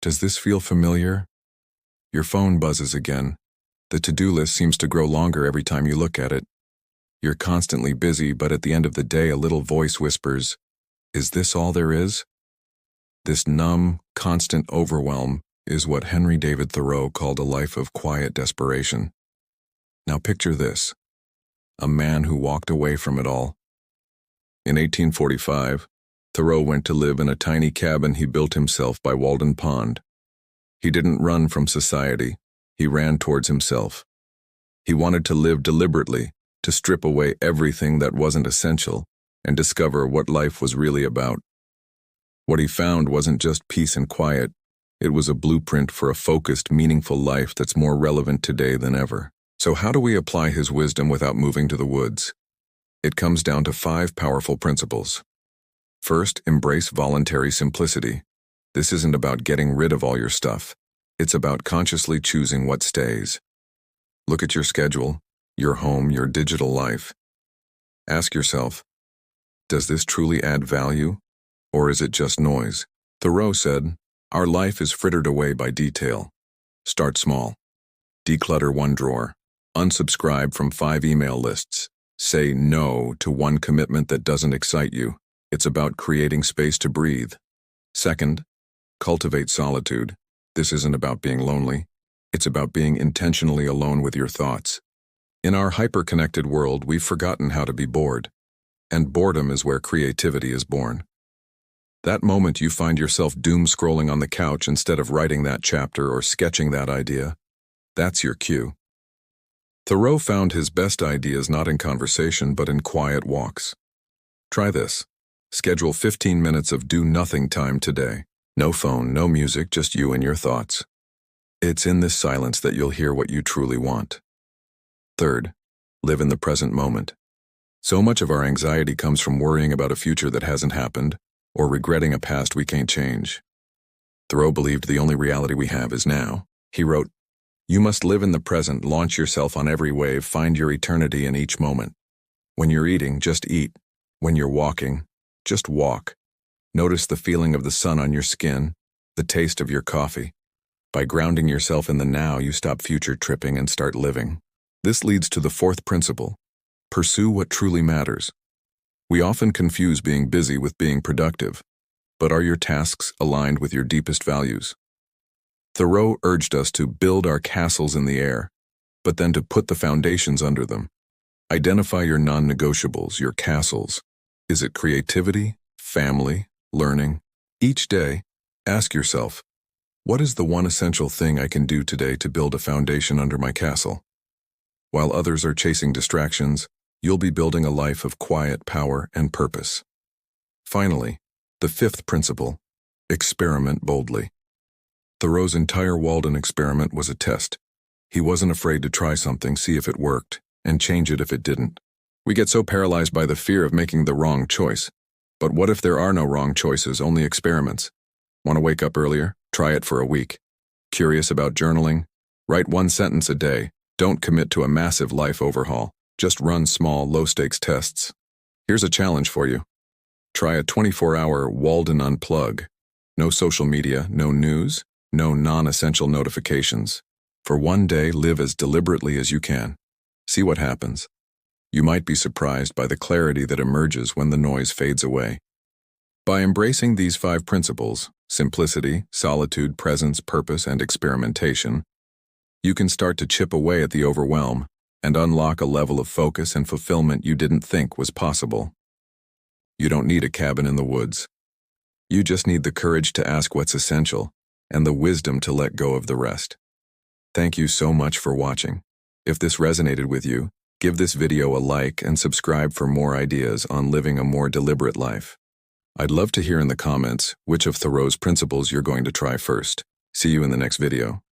Does this feel familiar? Your phone buzzes again. The to-do list seems to grow longer every time you look at it. You're constantly busy, but at the end of the day, a little voice whispers, "Is this all there is?" This numb, constant overwhelm is what David Thoreau called a life of quiet desperation. Now picture this, a man who walked away from it all. In 1845, Thoreau went to live in a tiny cabin he built himself by Walden Pond. He didn't run from society, he ran towards himself. He wanted to live deliberately, to strip away everything that wasn't essential and discover what life was really about. What he found wasn't just peace and quiet, it was a blueprint for a focused, meaningful life that's more relevant today than ever. So how do we apply his wisdom without moving to the woods? It comes down to 5 powerful principles. First, embrace voluntary simplicity. This isn't about getting rid of all your stuff. It's about consciously choosing what stays. Look at your schedule, your home, your digital life. Ask yourself, does this truly add value, or is it just noise? Thoreau said, our life is frittered away by detail. Start small. Declutter 1 drawer. Unsubscribe from 5 email lists. Say no to 1 commitment that doesn't excite you. It's about creating space to breathe. Second, cultivate solitude. This isn't about being lonely. It's about being intentionally alone with your thoughts. In our hyper-connected world, we've forgotten how to be bored. And boredom is where creativity is born. That moment you find yourself doom-scrolling on the couch instead of writing that chapter or sketching that idea, that's your cue. Thoreau found his best ideas not in conversation but in quiet walks. Try this. Schedule 15 minutes of do-nothing time today. No phone, no music, just you and your thoughts. It's in this silence that you'll hear what you truly want. Third, live in the present moment. So much of our anxiety comes from worrying about a future that hasn't happened or regretting a past we can't change. Thoreau believed the only reality we have is now. He wrote, "You must live in the present, launch yourself on every wave, find your eternity in each moment. When you're eating, just eat. When you're walking, just walk. Notice the feeling of the sun on your skin, the taste of your coffee. By grounding yourself in the now, you stop future tripping and start living." This leads to the 4th principle. Pursue what truly matters. We often confuse being busy with being productive, but are your tasks aligned with your deepest values? Thoreau urged us to build our castles in the air, but then to put the foundations under them. Identify your non-negotiables, your castles. Is it creativity, family, learning? Each day, ask yourself, what is the one essential thing I can do today to build a foundation under my castle? While others are chasing distractions, you'll be building a life of quiet power and purpose. Finally, the 5th principle, experiment boldly. Thoreau's entire Walden experiment was a test. He wasn't afraid to try something, see if it worked, and change it if it didn't. We get so paralyzed by the fear of making the wrong choice. But what if there are no wrong choices, only experiments? Want to wake up earlier? Try it for a week. Curious about journaling? Write 1 sentence a day. Don't commit to a massive life overhaul. Just run small, low-stakes tests. Here's a challenge for you. Try a 24-hour Walden unplug. No social media, no news, no non-essential notifications. For 1 day, live as deliberately as you can. See what happens. You might be surprised by the clarity that emerges when the noise fades away. By embracing these 5 principles, simplicity, solitude, presence, purpose, and experimentation, you can start to chip away at the overwhelm and unlock a level of focus and fulfillment you didn't think was possible. You don't need a cabin in the woods. You just need the courage to ask what's essential and the wisdom to let go of the rest. Thank you so much for watching. If this resonated with you, give this video a like and subscribe for more ideas on living a more deliberate life. I'd love to hear in the comments which of Thoreau's principles you're going to try first. See you in the next video.